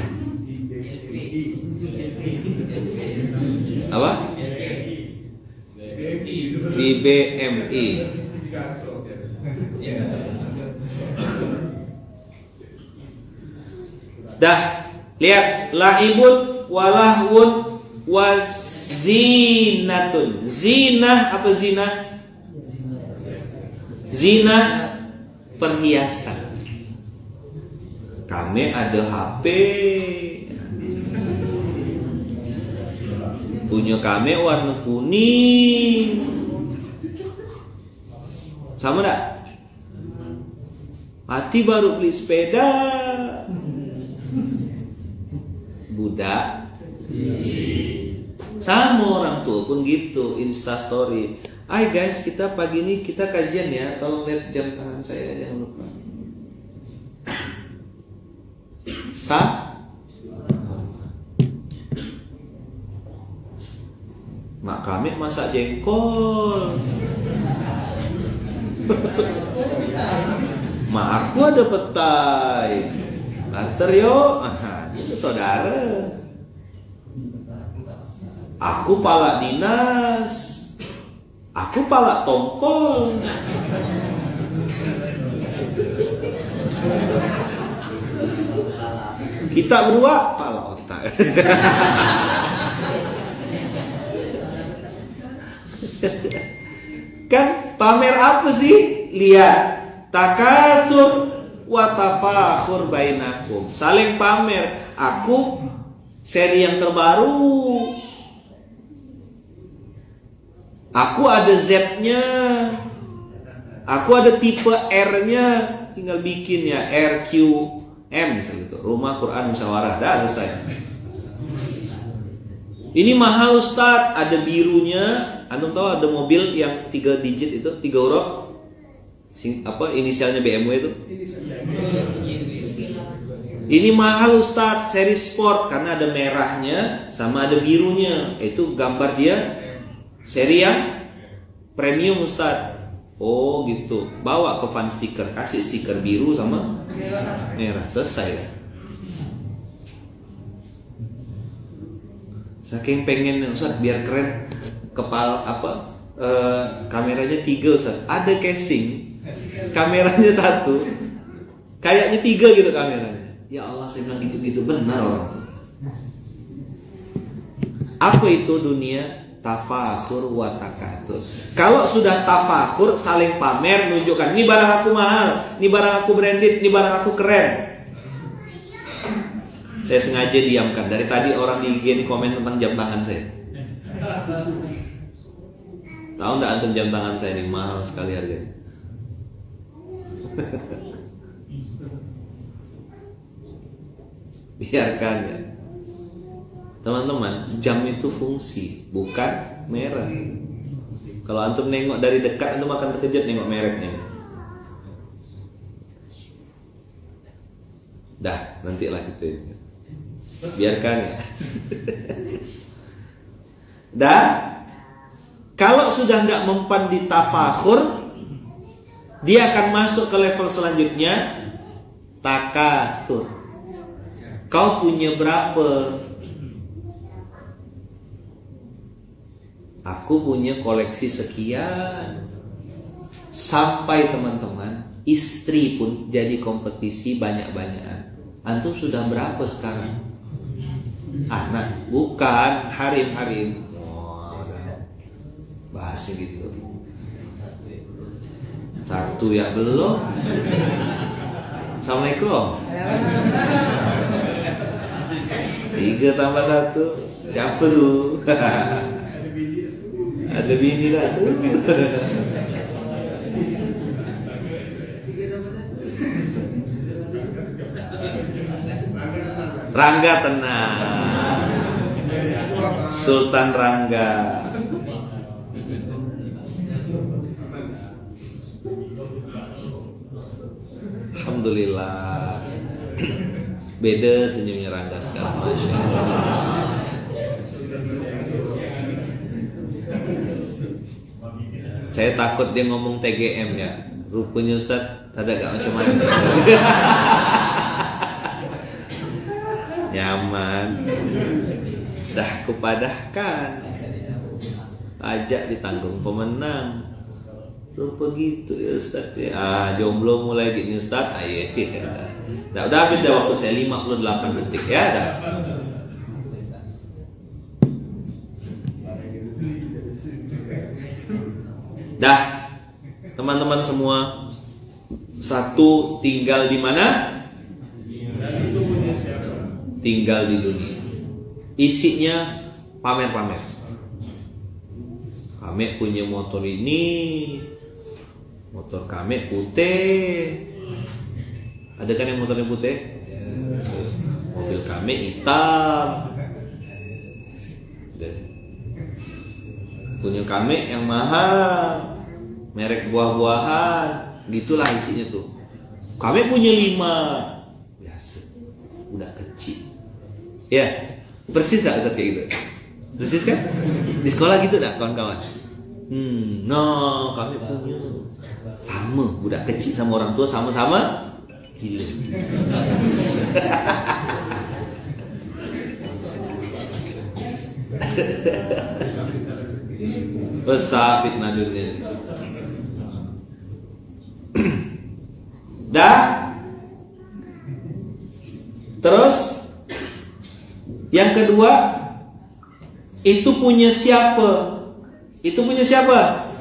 Apa? Di BMI. Dah, lihat laibun walahun wazinatun. Zinah apa zinah? Zinah perhiasan. Kami ada HP, punya kami warna kuning, sama enggak? Mati baru beli sepeda, budak, sama orang tua pun gitu. Insta story, hai guys kita pagi ini kita kajian ya, tolong lihat jam tangan saya jangan lupa. Mak kami masak jengkol. Ma aku ada petai. Antar yo, itu saudara. Aku pala dinas. Aku pala tongkol. Kita berdua pala otak. Kan pamer apa sih? Lihat, takatsur wa tafakhur bainakum. Saling pamer. Aku seri yang terbaru. Aku ada Z-nya. Aku ada tipe R-nya. Tinggal bikin ya RQM misalnya itu. Rumah Quran Musyawarah. Dah selesai. Ini mahal Ustaz, ada birunya. Antum tahu ada mobil yang 3 digit itu, 3 huruf. Inisialnya BMW itu. Ini mahal Ustaz, seri sport karena ada merahnya sama ada birunya. Itu gambar dia seri yang premium Ustaz. Oh gitu. Bawa ke fan stiker, kasih stiker biru sama merah. Selesai ya. Saking pengen Ustaz biar keren, kepala kameranya 3 Ustaz. Ada casing, kameranya 1, kayaknya 3 gitu kameranya. Ya Allah, saya bilang gitu-gitu benar orang. Apa itu dunia? Tafakhur wa takatsur. Kalau sudah tafakhur, saling pamer, nunjukkan ini barang aku mahal, ini barang aku branded, ini barang aku keren. Saya sengaja diamkan. Dari tadi orang di IG komen tentang jam tangan saya. Tahu nggak antum jam tangan saya ini mahal sekali harganya. Biarkan ya. Teman-teman, jam itu fungsi, bukan merek. Kalau antum nengok dari dekat, antum akan terkejut nengok mereknya. Dah, nantilah gitu. Biarkan ya. Dan kalau sudah tidak mempan di tafakhur, dia akan masuk ke level selanjutnya, takatsur. Kau punya berapa? Aku punya koleksi sekian. Sampai teman-teman, istri pun jadi kompetisi banyak-banyakan. Antum sudah berapa sekarang? Anak, bukan harim-harim. Oh, bahasnya gitu. 1 ya belum. Assalamualaikum. 3 tambah 1. Siapa tuh? Ada bini lah tuh. Rangga tenang. Sultan Rangga. Alhamdulillah. Beda senyumnya Rangga sekarang. Masya Allah. Saya takut dia ngomong TGM ya. Rupanya Ustaz ada gak macam-macam. Nyaman. Dah kupadahkan. Ajak ditanggung pemenang. Rupa gitu ya Ustaz ya. Jomblo mulai gini Ustaz. Nah, udah habis dah waktu saya 58 detik ya dah. Dah, teman-teman semua, satu tinggal di mana? Tinggal di dunia. Isinya pamer-pamer. Kami punya motor ini, motor kami putih. Ada kan yang motornya putih? Mobil kami hitam. Punya kami yang mahal, merek buah-buahan, gitulah isinya tuh. Kami punya 5, biasa, udah kecil. Ya, persis gak Ustaz kayak gitu? Persis kan? Di sekolah gitu gak kawan-kawan? Nah, kami punya. Sama, budak kecil sama orang tua sama-sama gila. Besar fitnah dunia ini. Dah. Terus yang kedua, itu punya siapa? Itu punya siapa?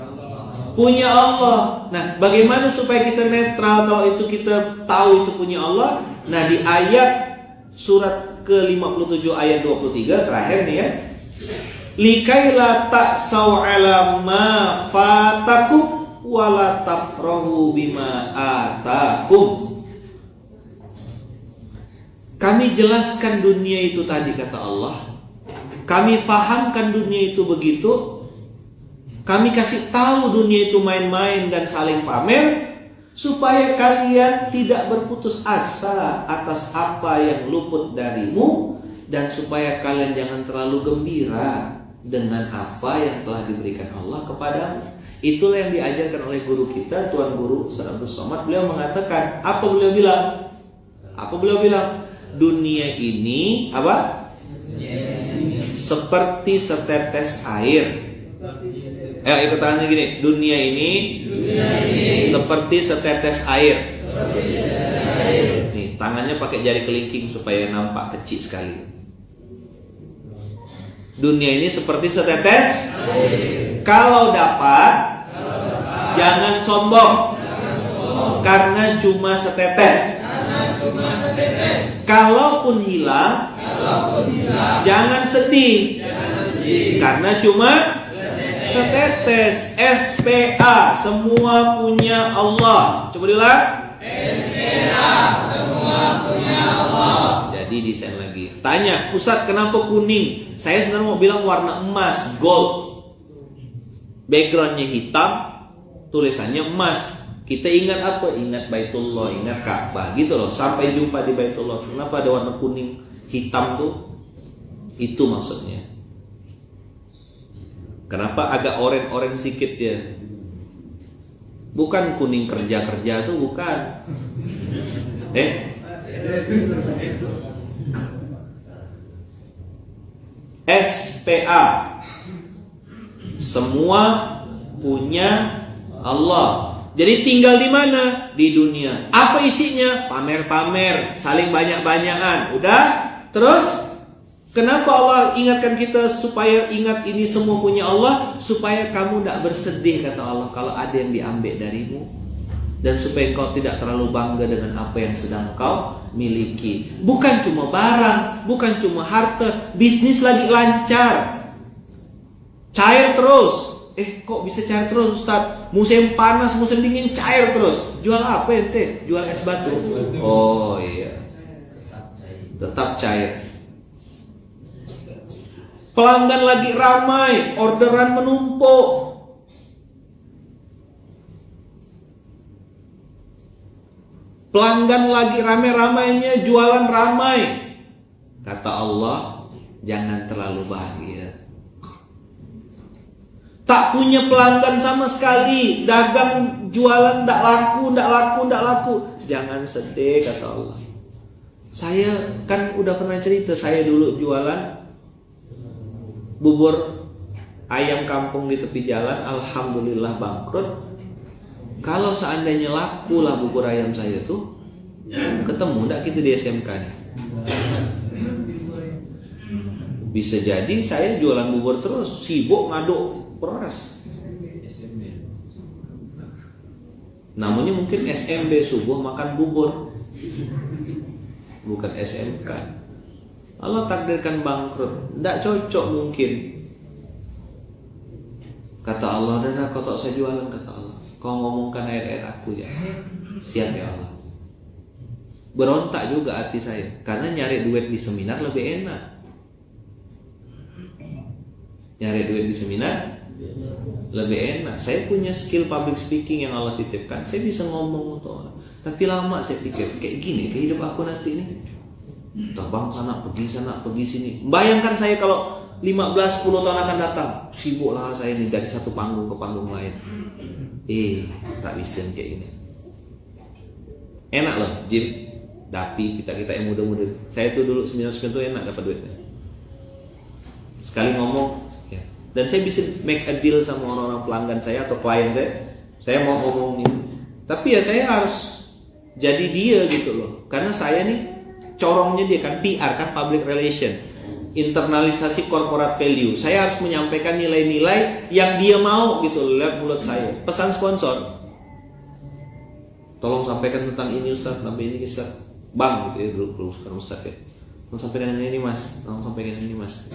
Punya Allah. Nah, bagaimana supaya kita netral kalau itu kita tahu itu punya Allah? Nah, di ayat surat ke-57 ayat 23 terakhir nih ya. Likaila ta'sau ala ma fatakum wala tafrahu bima atakum. Kami jelaskan dunia itu tadi kata Allah. Kami fahamkan dunia itu begitu. Kami kasih tahu dunia itu main-main dan saling pamer supaya kalian tidak berputus asa atas apa yang luput darimu dan supaya kalian jangan terlalu gembira dengan apa yang telah diberikan Allah kepadamu. Itulah yang diajarkan oleh guru kita, Tuan Guru Ustaz Abdul Somad. Beliau mengatakan, apa beliau bilang? Apa beliau bilang? Dunia ini apa? Seperti setetes air. Ikut tangannya gini. Dunia ini seperti setetes air. Nih, tangannya pakai jari kelingking supaya nampak kecil sekali. Dunia ini seperti setetes air. Kalau dapat, jangan sombong. Karena cuma setetes. Kalaupun hilang, jangan sedih. Karena cuma setetes. SPA, semua punya Allah. Coba diulang. SPA, semua punya Allah. Jadi desain lagi. Tanya, Ustaz kenapa kuning? Saya sebenarnya mau bilang warna emas, gold. Backgroundnya hitam, tulisannya emas. Kita ingat apa? Ingat Baitullah, ingat Ka'bah gitu loh. Sampai jumpa di Baitullah. Kenapa ada warna kuning, hitam tuh? Itu maksudnya. Kenapa agak oren-oren sedikit dia? Bukan kuning kerja-kerja tuh, bukan. SPA, semua punya Allah. Jadi tinggal di mana? Di dunia. Apa isinya? Pamer-pamer, saling banyak-banyakan. Udah? Terus kenapa Allah ingatkan kita supaya ingat ini semua punya Allah? Supaya kamu tidak bersedih kata Allah kalau ada yang diambil darimu. Dan supaya engkau tidak terlalu bangga dengan apa yang sedang kau miliki. Bukan cuma barang, bukan cuma harta. Bisnis lagi lancar, cair terus. Kok bisa cair terus Ustaz? Musim panas, musim dingin cair terus. Jual apa ente? Jual es batu. Oh iya, tetap cair. Pelanggan lagi ramai, orderan menumpuk. Pelanggan lagi rame-ramainya, jualan ramai. Kata Allah, jangan terlalu bahagia. Tak punya pelanggan sama sekali, dagang jualan ndak laku. Jangan sedih kata Allah. Saya kan udah pernah cerita, saya dulu jualan bubur ayam kampung di tepi jalan, alhamdulillah bangkrut. Kalau seandainya laku lah bubur ayam saya tuh, ketemu ndak kita di SMK nih. Bisa jadi saya jualan bubur terus, sibuk ngaduk beras. Namanya mungkin SMB, subuh makan bubur, bukan SMK. Allah takdirkan bangkrut, tidak cocok mungkin. Kata Allah, dan kau tak usah jualan kata Allah. Kau ngomongkan ayat-ayat aku ya. Siap ya Allah. Berontak juga hati saya, karena nyari duit di seminar lebih enak. Nyari duit di seminar lebih enak. Saya punya skill public speaking yang Allah titipkan. Saya bisa ngomong untuk orang. Tapi lama saya pikir, kayak gini kayak hidup aku nanti ini. Terbang sana, pergi sini. Bayangkan saya kalau 15-10 tahun akan datang. Sibuklah saya ini dari satu panggung ke panggung lain. Tak bisa kayak ini. Enak loh, Jim. Tapi kita yang muda-muda. Saya tuh dulu 99 tuh enak dapat duitnya. Sekali ngomong, ya. Dan saya bisa make a deal sama orang-orang pelanggan saya atau klien saya. Saya mau ngomong ini. Tapi ya saya harus jadi dia gitu loh. Karena saya nih corongnya dia kan PR kan, public relation, internalisasi corporate value. Saya harus menyampaikan nilai-nilai yang dia mau gitu loh lewat mulut saya. Pesan sponsor, tolong sampaikan tentang ini Ustaz, sampai ini Ustaz. Bang gitu ya dulu kan Ustaz ya. Tolong sampaikan ini Mas, tolong sampaikan ini Mas.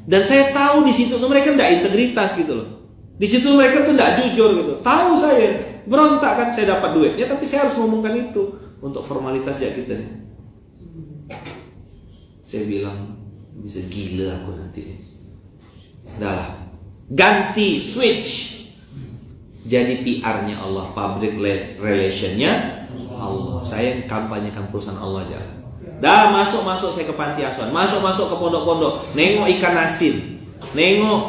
Dan saya tahu di situ tuh mereka enggak integritas gitu loh. Di situ mereka tuh enggak jujur gitu. Tahu saya berontak kan, saya dapat duitnya tapi saya harus ngomongkan itu untuk formalitas ya kita nih. Saya bilang bisa gila aku nanti. Udahlah, ganti switch. Jadi PR-nya Allah, public relation-nya Allah. Saya kampanyekan perusahaan Allah jalan. Dah masuk saya ke panti asuhan, masuk ke pondok-pondok, nengok ikan asin, nengok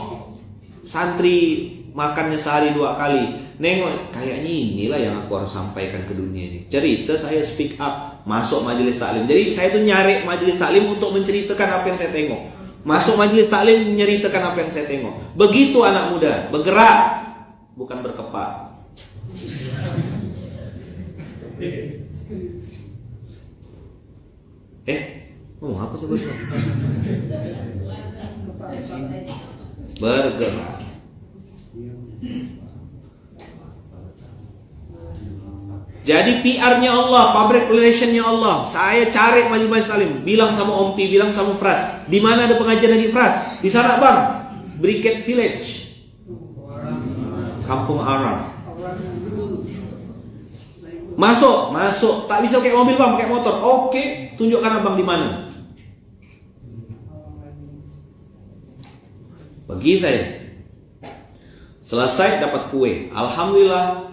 santri makannya sehari 2 kali, nengok kayaknya inilah yang aku harus sampaikan ke dunia ini. Cerita saya speak up, masuk majelis taklim. Jadi saya tuh nyari majelis taklim untuk menceritakan apa yang saya tengok. Masuk majelis taklim menceritakan apa yang saya tengok. Begitu anak muda, bergerak, bukan berkepak. Ngomong apa sih bos? Bergerak. Jadi PR-nya Allah, public relation-nya Allah. Saya cari majelis taklim, bilang sama Ompi, bilang sama Fras, di mana ada pengajian lagi Fras? Di sana Bang, Briket Village, Kampung Arab. Masuk, tak bisa pakai mobil Bang, pakai motor. Oke, tunjukkan Abang di mana. Bagi saya, selesai dapat kue, alhamdulillah.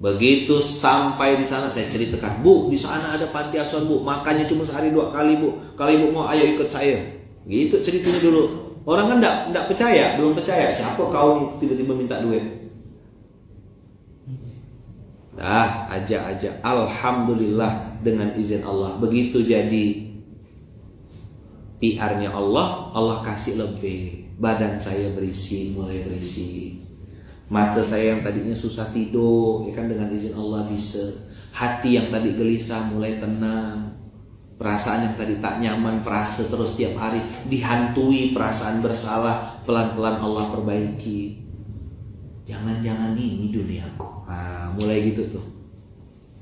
Begitu sampai di sana saya ceritakan, Bu, di sana ada panti asuhan Bu, makannya cuma sehari 2 kali Bu. Kalau Ibu mau ayo ikut saya. Gitu ceritanya dulu. Orang kan enggak percaya, belum percaya. Siapa kau tiba-tiba minta duit? Ajak. Alhamdulillah dengan izin Allah. Begitu jadi PR-nya Allah, Allah kasih lebih. Badan saya mulai berisi. Mata saya yang tadinya susah tidur, ya kan dengan izin Allah bisa. Hati yang tadi gelisah mulai tenang. Perasaan yang tadi tak nyaman, perasa terus tiap hari dihantui perasaan bersalah, pelan-pelan Allah perbaiki. Jangan-jangan ini duniaku. Mulai gitu tuh.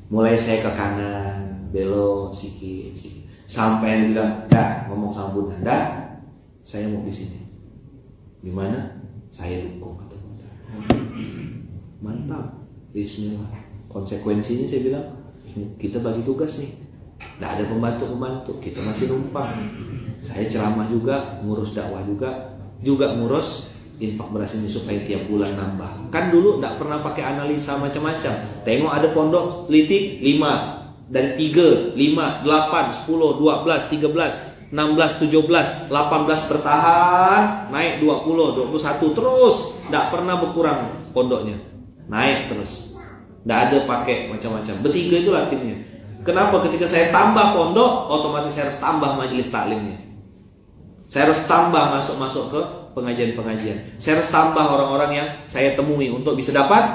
Mulai saya ke kanan, belok sikit. Sampai yang bilang, dah ngomong sama Bunda, dah saya mau di sini. Di mana? Saya dukung kata Bunda. Mantap. Bismillah. Konsekuensinya saya bilang, kita bagi tugas nih. Nggak ada pembantu, kita masih numpang. Saya ceramah juga, ngurus dakwah juga ngurus infak beras ini supaya tiap bulan nambah. Kan dulu nggak pernah pakai analisa macam-macam. Tengok ada pondok teliti 5 dari 3, 5, 8, 10, 12, 13, 16, 17, 18 bertahan, naik 20, 21 terus, nggak pernah berkurang pondoknya, naik terus. Nggak ada pakai macam-macam. Bertiga itu latihnya. Kenapa? Ketika saya tambah pondok, otomatis saya harus tambah majelis taklimnya. Saya harus tambah masuk ke pengajian-pengajian. Saya harus tambah orang-orang yang saya temui untuk bisa dapat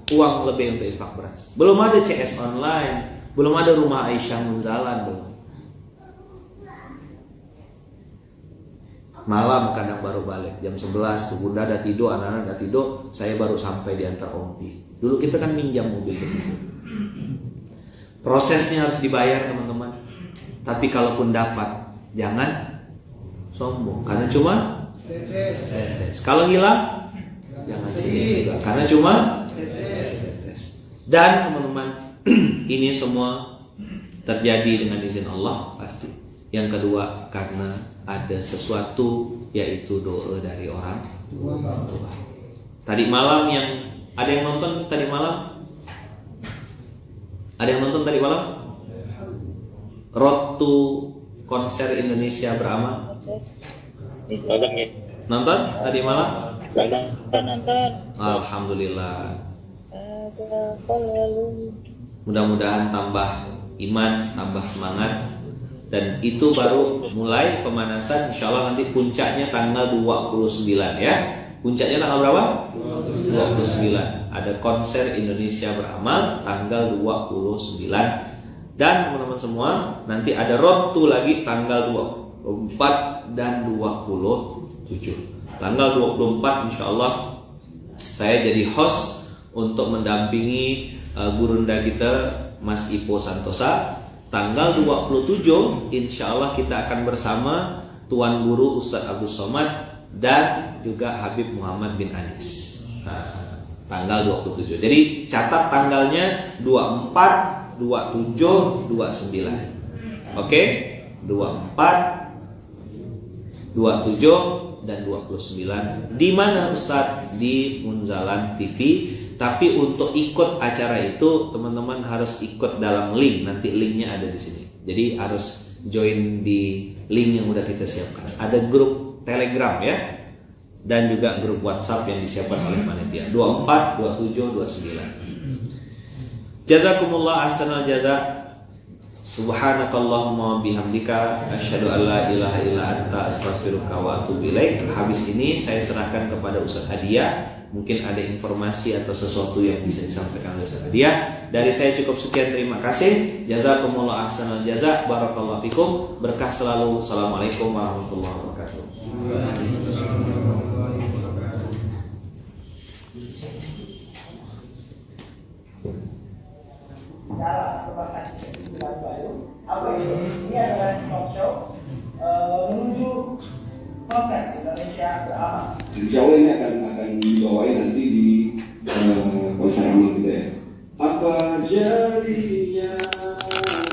uang lebih untuk infak beras. Belum ada CS online, belum ada rumah Aisyah Munzalan, belum. Malam kadang baru balik jam 11, tuh Bunda udah tidur, anak-anak udah tidur, saya baru sampai diantar Ompi. Dulu kita kan minjam mobil gitu. Prosesnya harus dibayar teman-teman. Tapi kalaupun dapat, jangan sombong karena cuma setetes. Kalau hilang jangan sini juga karena cuma setetes. Dan teman-teman, ini semua terjadi dengan izin Allah pasti. Yang kedua karena ada sesuatu, yaitu doa dari orang tua. Tadi malam ada yang nonton tadi malam? Ada yang nonton tadi malam? Road to konser Indonesia Beramal? Nonton ya. Nonton tadi malam? Nonton. Alhamdulillah. Mudah-mudahan tambah iman, tambah semangat. Dan itu baru mulai pemanasan. Insya Allah nanti puncaknya tanggal 29 ya. Puncaknya tanggal berapa? 29. Ada konser Indonesia Beramal tanggal 29. Dan teman-teman semua, nanti ada road to lagi tanggal 24 dan 27. Tanggal 24 insya Allah saya jadi host untuk mendampingi gurunda kita Mas Ipo Santosa. Tanggal 27 insya Allah kita akan bersama Tuan Guru Ustadz Abdul Somad dan juga Habib Muhammad bin Anis. Tanggal 27. Jadi catat tanggalnya 24, 27, 29. Oke? 24, 27 dan 29. Di mana Ustadz? Di Munzalan TV. Tapi untuk ikut acara itu teman-teman harus ikut dalam link. Nanti linknya ada di sini. Jadi harus join di link yang udah kita siapkan. Ada grup Telegram ya, dan juga grup WhatsApp yang disiapkan oleh panitia. 24, 27, 29. Jazakumullah ahsanal jaza. Subhanakallahumma bihamdika asyhadu an la ilaha illa anta astaghfiruka wa atubu ilaik. Habis ini saya serahkan kepada Ustaz Hadia. Mungkin ada informasi atau sesuatu yang bisa disampaikan oleh Ustaz Hadia. Dari saya cukup sekian, terima kasih. Jazakumullah ahsanal jaza. Barakallahu fikum. Berkah selalu. Assalamualaikum warahmatullahi wabarakatuh. Ini adalah talk show menuju konser Indonesia Beramal. Insya Allah ini akan dibawain nanti di konser amal gitu ya. Apa jadinya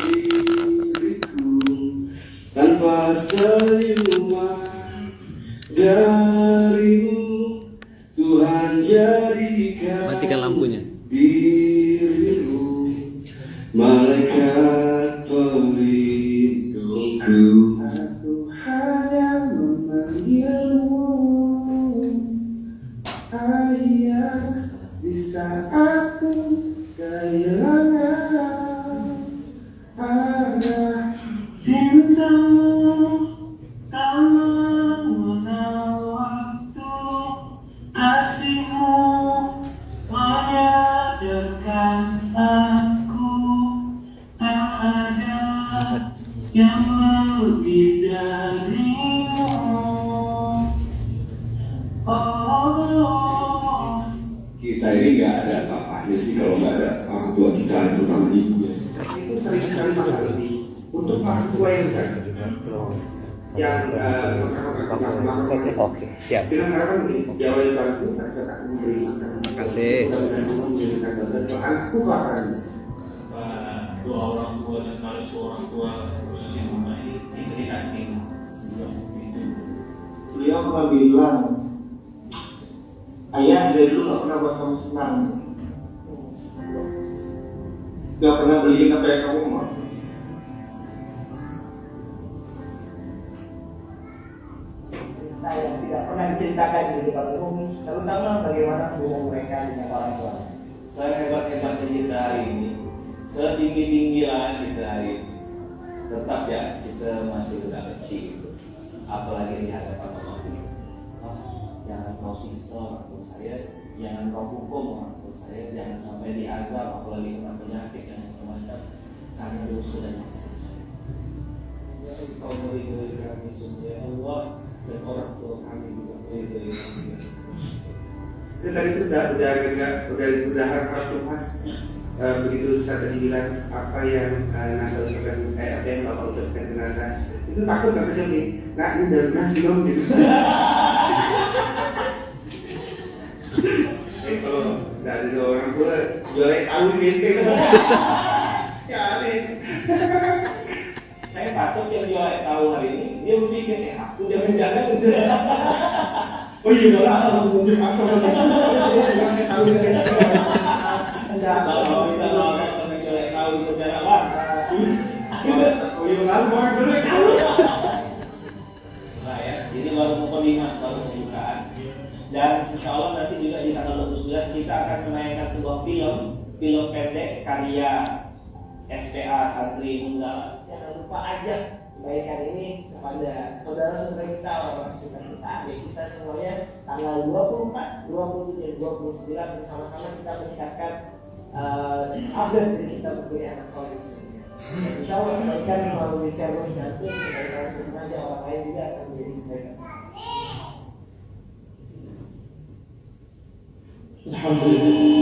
diriku tanpa senyuman darimu, Tuhan jadikan Matikan lampunya. dirimu malaikat pelindungku. Aku hanya memanggilmu ayah di saat aku kehilangan arah cintamu. Tak mengenal waktu, kasihmu menyadarkan aku tak ada yang lebih darimu. Kita ini nggak ada apa-apanya sih kalau nggak ada orang tua kita, terutama ibu ya. Itu sering sekali masalah ini untuk mahasiswa yang Oke, siap. dengan harapan ini Jawa yang baru tak akan memberi makan. Terima kasih. Anakku bakalan Doa orang tua dan restu orang tua khususnya mama ini diberi hati sebuah seperti itu. beliau pernah bilang, ayah dari dulu gak pernah buat kamu senang, gak pernah beliin apa yang kamu mau. Cerita yang tidak pernah diceritakan di depan umum, terutama bagaimana hubungan mereka dengan orang tua. Sehebat-hebatnya kita hari ini, setinggi-tinggilah kita hari ini, tetap ya kita masih udah kecil. Apalagi di hadapan Allah. Jangan kau siksa orang tua saya, jangan kau hukum orang tua saya, jangan sampai diazab apalagi kena penyakit dan macam-macam karena dosa dan maksiat saya. Ya, Engkau meridhoi kami semua ya Allah, dan orang tua kami juga meridhoi kami. Itu tadi udah harap Mas begitu Ustaz tadi bilang apa yang Nanda ucapkan, apa yang Bapak ucapkan ke Nanda, itu takut katanya nih, nak ini dari nasi dong gitu. Kalau dari orang tua jualnya tahu gitu. Ya aneh. Saya takut yang jual tahu hari ini dia berpikir aku jangan-jangan Oh iya udah langsung mundur masuk ke tahu gitu. kalau kita ngomong sama jual tahu itu cara apa? Oh iya lalu mau dulu kamu. Nah ya, ini baru pukul 5, baru pembukaan. Dan insya Allah nanti juga di tanggal 29 kita akan menayangkan sebuah film pendek karya SPA Santri Munggala. Jangan lupa ajak kebaikan ini kepada saudara-saudara kita, orang-orang sekitar kita, adik kita semuanya. Tanggal 24, 27, 29 bersama-sama kita meningkatkan update diri kita menjadi anak soleh. Insya Allah kebaikan melalui share nanti kebaikan saja orang lain juga akan menjadi kebaikan. Alhamdulillah.